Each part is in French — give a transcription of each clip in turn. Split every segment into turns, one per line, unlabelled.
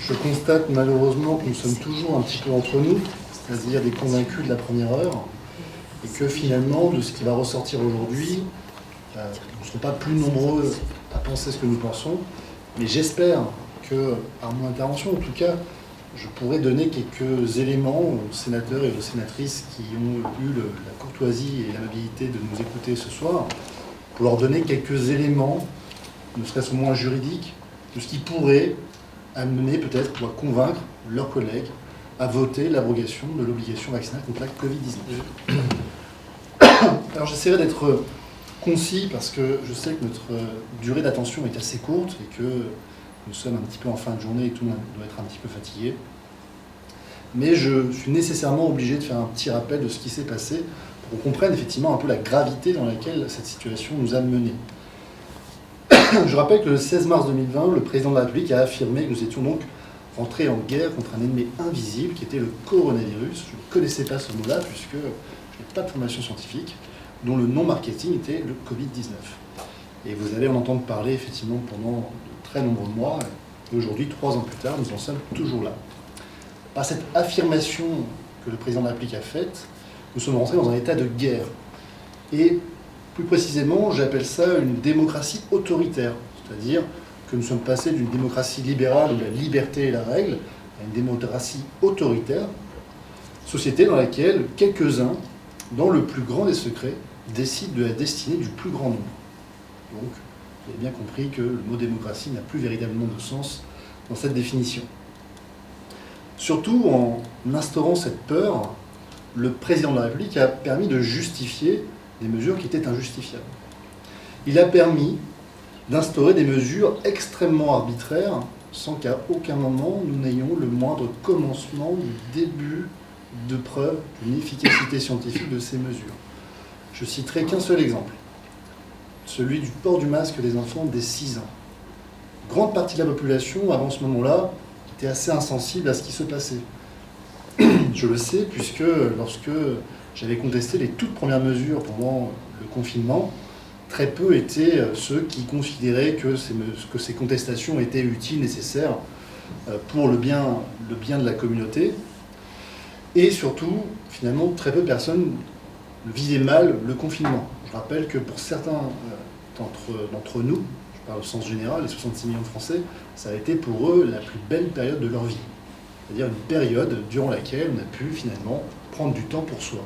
Je constate malheureusement que nous sommes toujours un petit peu entre nous, c'est-à-dire des convaincus de la première heure, et que finalement, de ce qui va ressortir aujourd'hui, nous ne serons pas plus nombreux à penser ce que nous pensons, mais j'espère que, par mon intervention en tout cas, je pourrai donner quelques éléments aux sénateurs et aux sénatrices qui ont eu la courtoisie et l'amabilité de nous écouter ce soir, pour leur donner quelques éléments, ne serait-ce au moins juridiques, de ce qui pourrait amener peut-être ou à convaincre leurs collègues à voter l'abrogation de l'obligation vaccinale contre la Covid-19. Alors j'essaierai d'être concis parce que je sais que notre durée d'attention est assez courte et que nous sommes un petit peu en fin de journée et tout le monde doit être un petit peu fatigué. Mais je suis nécessairement obligé de faire un petit rappel de ce qui s'est passé pour qu'on comprenne effectivement un peu la gravité dans laquelle cette situation nous a menés. Je rappelle que le 16 mars 2020, le président de la République a affirmé que nous étions donc rentrés en guerre contre un ennemi invisible qui était le coronavirus. Je ne connaissais pas ce mot-là puisque je n'ai pas de formation scientifique, dont le nom marketing était le Covid-19. Et vous allez en entendre parler effectivement pendant de très nombreux mois. Et aujourd'hui, 3 ans plus tard, nous en sommes toujours là. Par cette affirmation que le président de la République a faite, nous sommes rentrés dans un état de guerre. Et plus précisément, j'appelle ça une démocratie autoritaire, c'est-à-dire que nous sommes passés d'une démocratie libérale où la liberté est la règle à une démocratie autoritaire, société dans laquelle quelques-uns, dans le plus grand des secrets, décident de la destinée du plus grand nombre. Donc, vous avez bien compris que le mot démocratie n'a plus véritablement de sens dans cette définition. Surtout, en instaurant cette peur, le président de la République a permis de justifier des mesures qui étaient injustifiables. Il a permis d'instaurer des mesures extrêmement arbitraires sans qu'à aucun moment nous n'ayons le moindre commencement du début de preuve d'une efficacité scientifique de ces mesures. Je citerai qu'un seul exemple, celui du port du masque des enfants dès 6 ans. Grande partie de la population, avant ce moment-là, était assez insensible à ce qui se passait. Je le sais puisque lorsque j'avais contesté les toutes premières mesures pendant le confinement, très peu étaient ceux qui considéraient que ces contestations étaient utiles, nécessaires pour le bien de la communauté. Et surtout, finalement, très peu de personnes vivaient mal le confinement. Je rappelle que pour certains d'entre nous, je parle au sens général, les 66 millions de Français, ça a été pour eux la plus belle période de leur vie. C'est-à-dire une période durant laquelle on a pu finalement prendre du temps pour soi.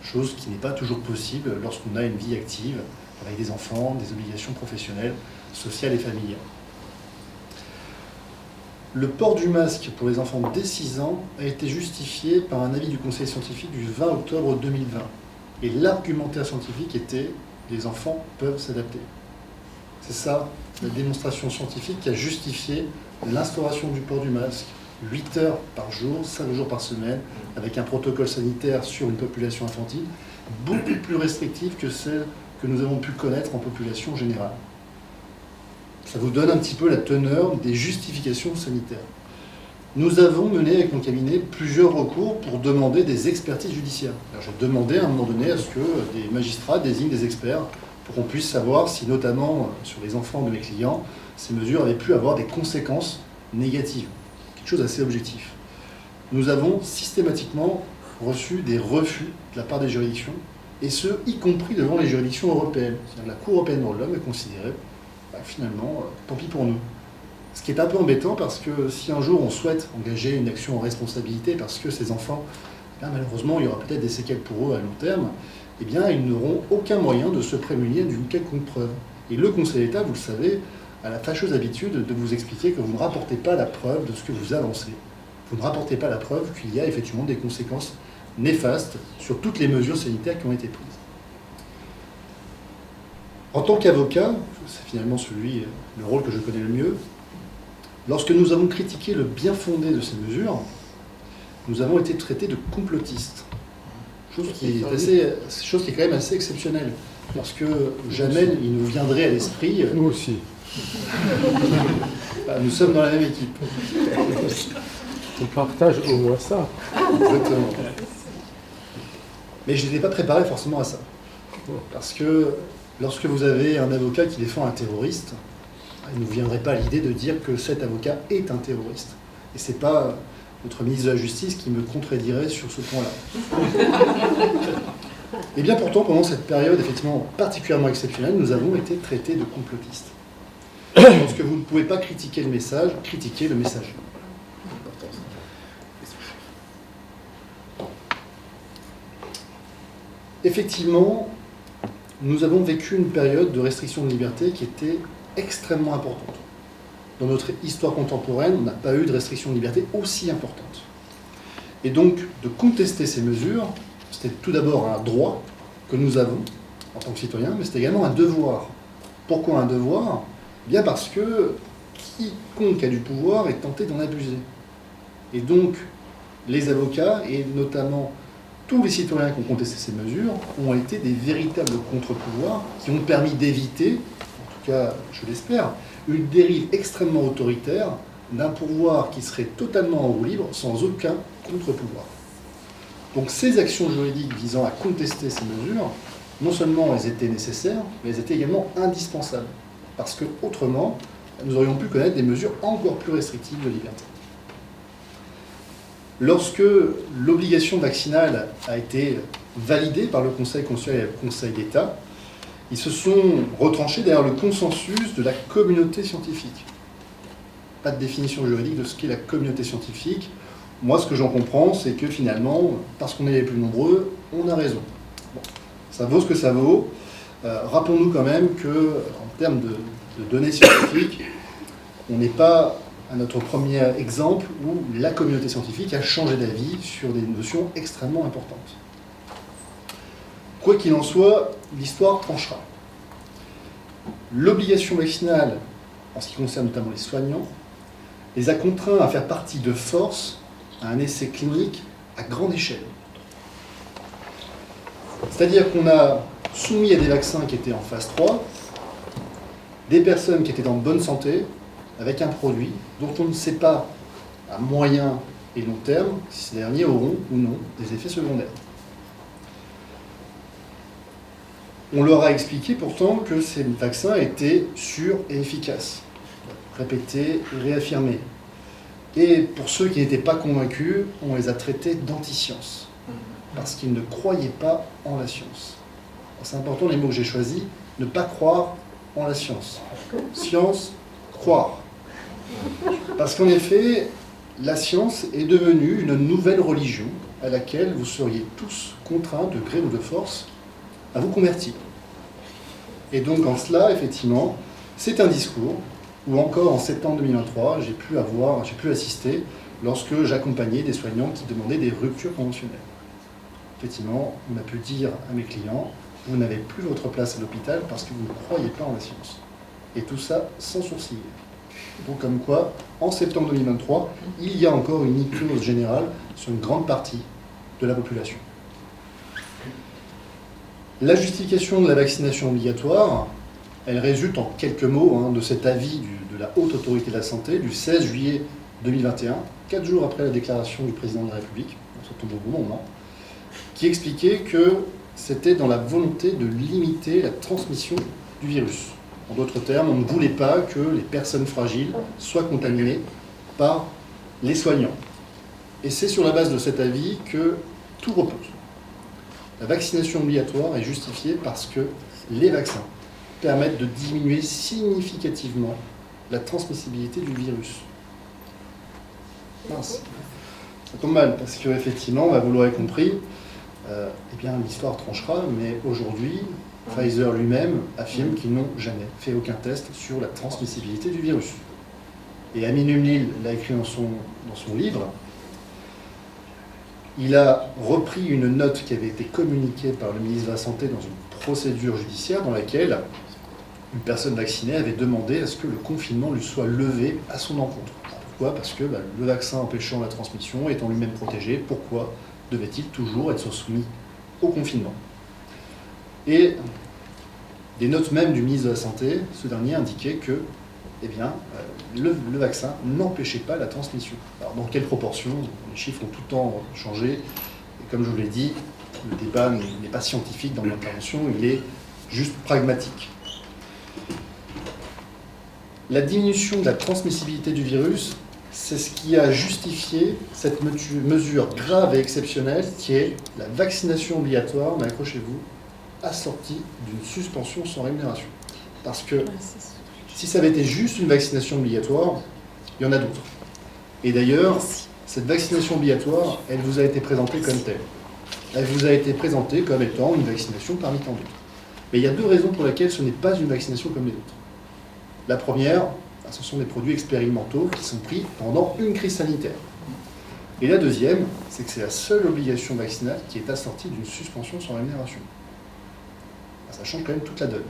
Chose qui n'est pas toujours possible lorsqu'on a une vie active, avec des enfants, des obligations professionnelles, sociales et familiales. Le port du masque pour les enfants dès 6 ans a été justifié par un avis du Conseil scientifique du 20 octobre 2020. Et l'argumentaire scientifique était « les enfants peuvent s'adapter ». C'est ça, la démonstration scientifique qui a justifié l'instauration du port du masque 8 heures par jour, 5 jours par semaine, avec un protocole sanitaire sur une population infantile beaucoup plus restrictif que celle que nous avons pu connaître en population générale. Ça vous donne un petit peu la teneur des justifications sanitaires. Nous avons mené avec mon cabinet plusieurs recours pour demander des expertises judiciaires. J'ai demandé à un moment donné à ce que des magistrats désignent des experts pour qu'on puisse savoir si, notamment sur les enfants de mes clients, ces mesures avaient pu avoir des conséquences négatives. Quelque chose d'assez objectif. Nous avons systématiquement reçu des refus de la part des juridictions, et ce, y compris devant les juridictions européennes. C'est-à-dire que la Cour européenne des droits de l'homme est considérée, finalement, tant pis pour nous. Ce qui est un peu embêtant parce que si un jour on souhaite engager une action en responsabilité parce que ces enfants, malheureusement, il y aura peut-être des séquelles pour eux à long terme, eh bien, ils n'auront aucun moyen de se prémunir d'une quelconque preuve. Et le Conseil d'État, vous le savez, a la fâcheuse habitude de vous expliquer que vous ne rapportez pas la preuve de ce que vous avancez. Vous ne rapportez pas la preuve qu'il y a effectivement des conséquences néfastes sur toutes les mesures sanitaires qui ont été prises. En tant qu'avocat, c'est finalement le rôle que je connais le mieux, lorsque nous avons critiqué le bien fondé de ces mesures, nous avons été traités de complotistes. Chose qui est quand même assez exceptionnelle. Parce que jamais il nous viendrait à l'esprit...
Nous aussi.
Nous sommes dans la même équipe.
On partage au moins ça.
Exactement. Mais je n'étais pas préparé forcément à ça. Parce que lorsque vous avez un avocat qui défend un terroriste, il ne vous viendrait pas à l'idée de dire que cet avocat est un terroriste. Et ce n'est pas notre ministre de la Justice qui me contredirait sur ce point-là. Et bien pourtant, pendant cette période effectivement particulièrement exceptionnelle, nous avons été traités de complotistes. Parce que vous ne pouvez pas critiquer le message, critiquer le messager. Effectivement, nous avons vécu une période de restriction de liberté qui était extrêmement importante. Dans notre histoire contemporaine, on n'a pas eu de restriction de liberté aussi importante. Et donc, de contester ces mesures, c'était tout d'abord un droit que nous avons en tant que citoyens, mais c'était également un devoir. Pourquoi un devoir ? Bien parce que quiconque a du pouvoir est tenté d'en abuser. Et donc, les avocats, et notamment tous les citoyens qui ont contesté ces mesures, ont été des véritables contre-pouvoirs qui ont permis d'éviter, en tout cas je l'espère, une dérive extrêmement autoritaire d'un pouvoir qui serait totalement en roue libre sans aucun contre-pouvoir. Donc ces actions juridiques visant à contester ces mesures, non seulement elles étaient nécessaires, mais elles étaient également indispensables. Parce que autrement, nous aurions pu connaître des mesures encore plus restrictives de liberté. Lorsque l'obligation vaccinale a été validée par le Conseil constitutionnel et le Conseil d'État, ils se sont retranchés derrière le consensus de la communauté scientifique. Pas de définition juridique de ce qu'est la communauté scientifique. Moi, ce que j'en comprends, c'est que finalement, parce qu'on est les plus nombreux, on a raison. Bon, ça vaut ce que ça vaut. Rappelons-nous quand même qu'en termes de données scientifiques, on n'est pas à notre premier exemple où la communauté scientifique a changé d'avis sur des notions extrêmement importantes. Quoi qu'il en soit, l'histoire tranchera. L'obligation vaccinale, en ce qui concerne notamment les soignants, les a contraints à faire partie de force à un essai clinique à grande échelle. C'est-à-dire qu'on a soumis à des vaccins qui étaient en phase 3 des personnes qui étaient en bonne santé avec un produit dont on ne sait pas à moyen et long terme si ces derniers auront ou non des effets secondaires. On leur a expliqué pourtant que ces vaccins étaient sûrs et efficaces, répétés et réaffirmés. Et pour ceux qui n'étaient pas convaincus, on les a traités d'anti-science, parce qu'ils ne croyaient pas en la science. C'est important les mots que j'ai choisis, ne pas croire en la science. Science, croire. Parce qu'en effet, la science est devenue une nouvelle religion à laquelle vous seriez tous contraints, de gré ou de force, à vous convertir. Et donc en cela, effectivement, c'est un discours où encore en septembre 2023, j'ai pu assister lorsque j'accompagnais des soignants qui demandaient des ruptures conventionnelles. Effectivement, on a pu dire à mes clients, vous n'avez plus votre place à l'hôpital parce que vous ne croyez pas en la science. Et tout ça sans sourciller. Donc comme quoi, en septembre 2023, il y a encore une hypnose générale sur une grande partie de la population. La justification de la vaccination obligatoire, elle résulte en quelques mots de cet avis de la Haute Autorité de la Santé du 16 juillet 2021, 4 jours après la déclaration du président de la République, donc ça tombe au bon moment, qui expliquait que c'était dans la volonté de limiter la transmission du virus. En d'autres termes, on ne voulait pas que les personnes fragiles soient contaminées par les soignants. Et c'est sur la base de cet avis que tout repose. La vaccination obligatoire est justifiée parce que les vaccins permettent de diminuer significativement la transmissibilité du virus. Mince. Ça tombe mal, parce qu'effectivement, vous l'aurez compris, eh bien, l'histoire tranchera, mais aujourd'hui, Pfizer lui-même affirme qu'ils n'ont jamais fait aucun test sur la transmissibilité du virus. Et Amin Umnil l'a écrit dans son livre. Il a repris une note qui avait été communiquée par le ministre de la Santé dans une procédure judiciaire dans laquelle une personne vaccinée avait demandé à ce que le confinement lui soit levé à son encontre. Pourquoi ? Parce que le vaccin empêchant la transmission, étant lui-même protégé, pourquoi devait-il toujours être soumis au confinement ? Et des notes même du ministre de la Santé, ce dernier indiquait que le vaccin n'empêchait pas la transmission. Alors dans quelle proportion ? Les chiffres ont tout le temps changé. Et comme je vous l'ai dit, le débat n'est pas scientifique dans l'intervention, il est juste pragmatique. La diminution de la transmissibilité du virus, c'est ce qui a justifié cette mesure grave et exceptionnelle qui est la vaccination obligatoire, mais accrochez-vous, assortie d'une suspension sans rémunération. Parce que si ça avait été juste une vaccination obligatoire, il y en a d'autres. Et d'ailleurs, cette vaccination obligatoire, elle vous a été présentée comme telle. Elle vous a été présentée comme étant une vaccination parmi tant d'autres. Mais il y a deux raisons pour lesquelles ce n'est pas une vaccination comme les autres. La première, ce sont des produits expérimentaux qui sont pris pendant une crise sanitaire. Et la deuxième, c'est que c'est la seule obligation vaccinale qui est assortie d'une suspension sans rémunération. Ça change quand même toute la donne.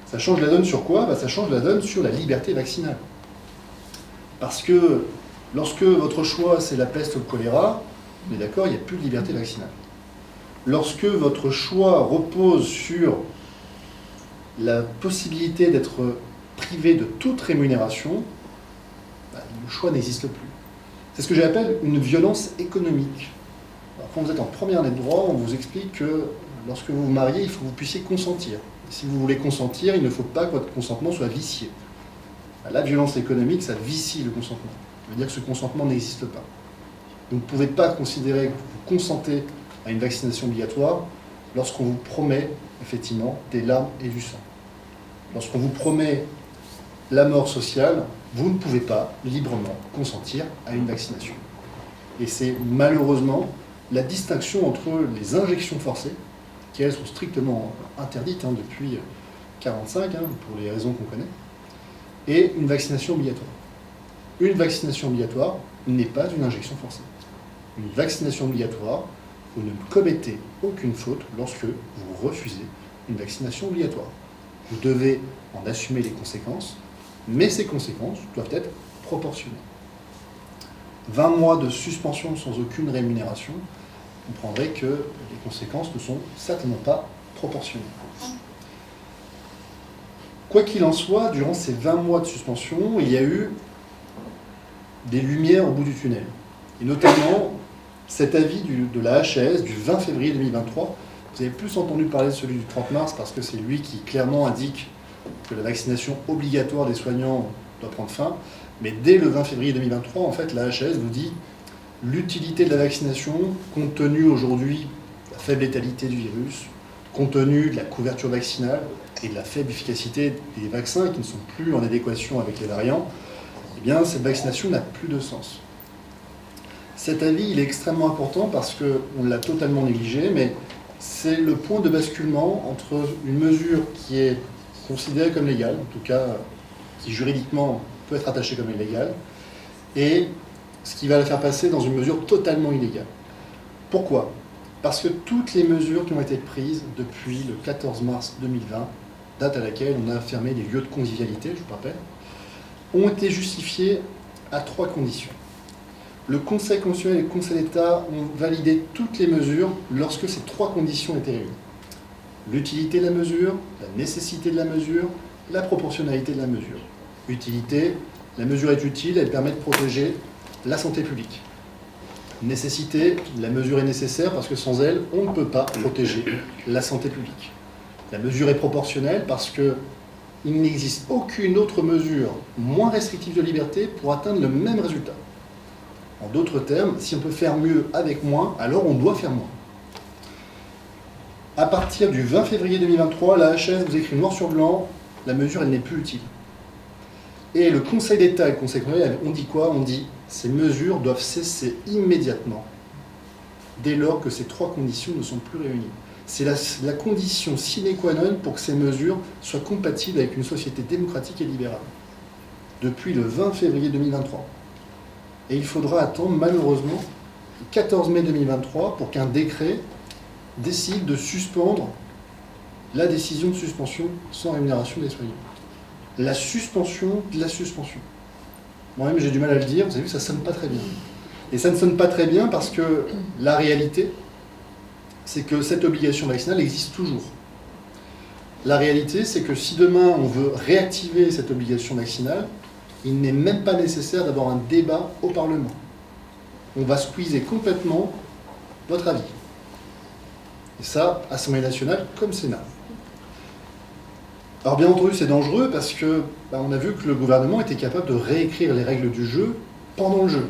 Ça change la donne sur quoi? Ça change la donne sur la liberté vaccinale. Parce que lorsque votre choix c'est la peste ou le choléra, on est d'accord, il n'y a plus de liberté vaccinale. Lorsque votre choix repose sur la possibilité d'être privé de toute rémunération, le choix n'existe plus. C'est ce que j'appelle une violence économique. Alors, quand vous êtes en première année de droit, on vous explique que lorsque vous vous mariez, il faut que vous puissiez consentir. Et si vous voulez consentir, il ne faut pas que votre consentement soit vicié. La violence économique, ça vicie le consentement. Ça veut dire que ce consentement n'existe pas. Vous ne pouvez pas considérer que vous consentez à une vaccination obligatoire lorsqu'on vous promet effectivement des larmes et du sang. Lorsqu'on vous promet la mort sociale, vous ne pouvez pas librement consentir à une vaccination. Et c'est malheureusement la distinction entre les injections forcées, qui elles sont strictement interdites depuis 1945, pour les raisons qu'on connaît, et une vaccination obligatoire. Une vaccination obligatoire n'est pas une injection forcée. Une vaccination obligatoire, vous ne commettez aucune faute lorsque vous refusez une vaccination obligatoire. Vous devez en assumer les conséquences, mais ces conséquences doivent être proportionnées. 20 mois de suspension sans aucune rémunération, vous comprendrez que les conséquences ne sont certainement pas proportionnées. Quoi qu'il en soit, durant ces 20 mois de suspension, il y a eu des lumières au bout du tunnel. Et notamment, cet avis de la HAS du 20 février 2023, vous avez plus entendu parler de celui du 30 mars parce que c'est lui qui clairement indique que la vaccination obligatoire des soignants doit prendre fin. Mais dès le 20 février 2023, en fait, la HAS vous dit l'utilité de la vaccination, compte tenu aujourd'hui de la faible létalité du virus, compte tenu de la couverture vaccinale et de la faible efficacité des vaccins qui ne sont plus en adéquation avec les variants, eh bien, cette vaccination n'a plus de sens. Cet avis, il est extrêmement important parce qu'on l'a totalement négligé, mais c'est le point de basculement entre une mesure qui est considérée comme légale, en tout cas qui juridiquement peut être attachée comme illégale, et ce qui va la faire passer dans une mesure totalement illégale. Pourquoi? Parce que toutes les mesures qui ont été prises depuis le 14 mars 2020, date à laquelle on a fermé les lieux de convivialité, je vous rappelle, ont été justifiées à 3 conditions. Le Conseil constitutionnel et le Conseil d'État ont validé toutes les mesures lorsque ces 3 conditions étaient réunies. L'utilité de la mesure, la nécessité de la mesure, la proportionnalité de la mesure. Utilité, la mesure est utile, elle permet de protéger la santé publique. Nécessité, la mesure est nécessaire parce que sans elle, on ne peut pas protéger la santé publique. La mesure est proportionnelle parce qu'il n'existe aucune autre mesure moins restrictive de liberté pour atteindre le même résultat. En d'autres termes, si on peut faire mieux avec moins, alors on doit faire moins. À partir du 20 février 2023, la HAS vous écrit noir sur blanc, la mesure, elle n'est plus utile. Et le Conseil d'État et le Conseil constitutionnel, on dit quoi? On dit ces mesures doivent cesser immédiatement, dès lors que ces 3 conditions ne sont plus réunies. C'est la condition sine qua non pour que ces mesures soient compatibles avec une société démocratique et libérale. Depuis le 20 février 2023. Et il faudra attendre malheureusement le 14 mai 2023 pour qu'un décret décide de suspendre la décision de suspension sans rémunération des soignants. La suspension de la suspension. Moi-même j'ai du mal à le dire, vous avez vu, ça ne sonne pas très bien. Et ça ne sonne pas très bien parce que la réalité, c'est que cette obligation vaccinale existe toujours. La réalité, c'est que si demain on veut réactiver cette obligation vaccinale, il n'est même pas nécessaire d'avoir un débat au Parlement. On va squeezer complètement votre avis. Et ça, Assemblée nationale comme Sénat. Alors bien entendu, c'est dangereux parce que on a vu que le gouvernement était capable de réécrire les règles du jeu pendant le jeu.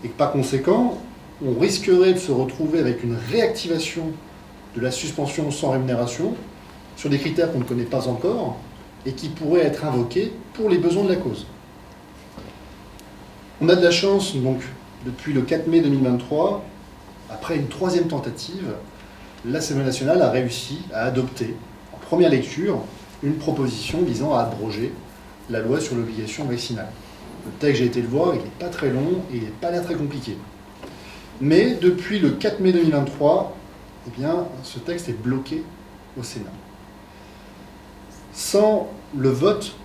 Et que par conséquent, on risquerait de se retrouver avec une réactivation de la suspension sans rémunération sur des critères qu'on ne connaît pas encore et qui pourraient être invoqués pour les besoins de la cause. On a de la chance, donc, depuis le 4 mai 2023, après une troisième tentative, l'Assemblée nationale a réussi à adopter, en première lecture, une proposition visant à abroger la loi sur l'obligation vaccinale. Le texte, j'ai été le voir, il n'est pas très long et il n'est pas l'air très compliqué. Mais depuis le 4 mai 2023, eh bien, ce texte est bloqué au Sénat. Sans le vote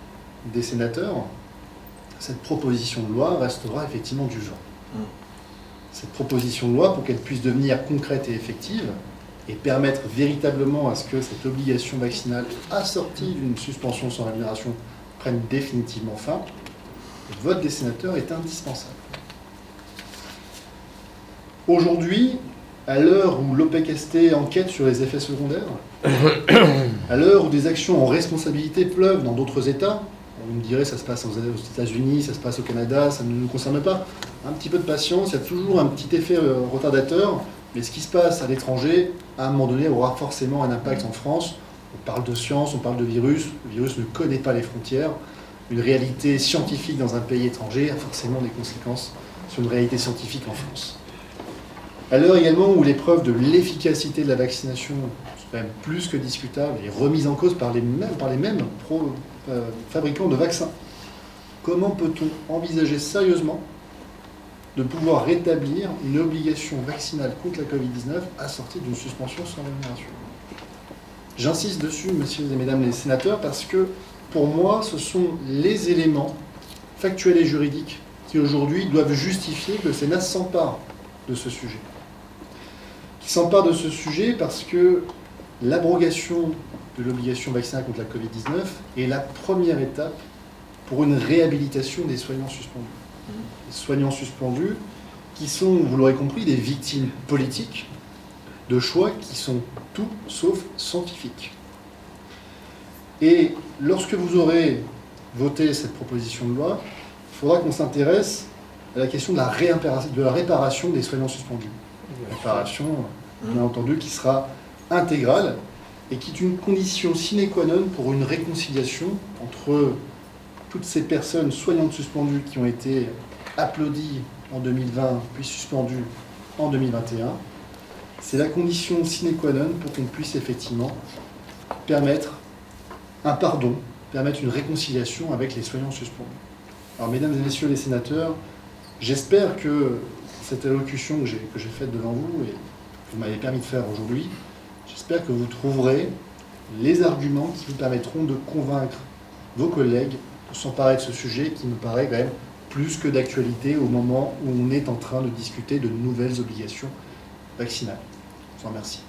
des sénateurs, cette proposition de loi restera effectivement du vent. Cette proposition de loi, pour qu'elle puisse devenir concrète et effective, et permettre véritablement à ce que cette obligation vaccinale assortie d'une suspension sans rémunération prenne définitivement fin, le vote des sénateurs est indispensable. Aujourd'hui, à l'heure où l'OPEC-ST enquête sur les effets secondaires, à l'heure où des actions en responsabilité pleuvent dans d'autres États, on me dirait ça se passe aux États-Unis, ça se passe au Canada, ça ne nous concerne pas. Un petit peu de patience, il y a toujours un petit effet retardateur, mais ce qui se passe à l'étranger, à un moment donné, aura forcément un impact en France. On parle de science, on parle de virus, le virus ne connaît pas les frontières. Une réalité scientifique dans un pays étranger a forcément des conséquences sur une réalité scientifique en France. À l'heure également où les preuves de l'efficacité de la vaccination sont quand même plus que discutables et remises en cause par les mêmes fabricants de vaccins, comment peut-on envisager sérieusement de pouvoir rétablir une obligation vaccinale contre la Covid-19 assortie d'une suspension sans rémunération? J'insiste dessus, messieurs et mesdames les sénateurs, parce que pour moi, ce sont les éléments factuels et juridiques qui aujourd'hui doivent justifier que le Sénat s'empare de ce sujet. Qui s'empare de ce sujet parce que l'abrogation de l'obligation vaccinale contre la Covid-19 est la première étape pour une réhabilitation des soignants suspendus. Les soignants suspendus qui sont, vous l'aurez compris, des victimes politiques de choix qui sont tout sauf scientifiques. Et lorsque vous aurez voté cette proposition de loi, il faudra qu'on s'intéresse à la question de la réparation des soignants suspendus. Une réparation, bien entendu, qui sera intégrale et qui est une condition sine qua non pour une réconciliation entre toutes ces personnes soignantes suspendues qui ont été applaudies en 2020 puis suspendues en 2021. C'est la condition sine qua non pour qu'on puisse effectivement permettre un pardon, permettre une réconciliation avec les soignants suspendus. Alors, mesdames et messieurs les sénateurs, j'espère que cette allocution que j'ai faite devant vous et que vous m'avez permis de faire aujourd'hui, j'espère que vous trouverez les arguments qui vous permettront de convaincre vos collègues de s'emparer de ce sujet qui me paraît quand même plus que d'actualité au moment où on est en train de discuter de nouvelles obligations vaccinales. Je vous remercie.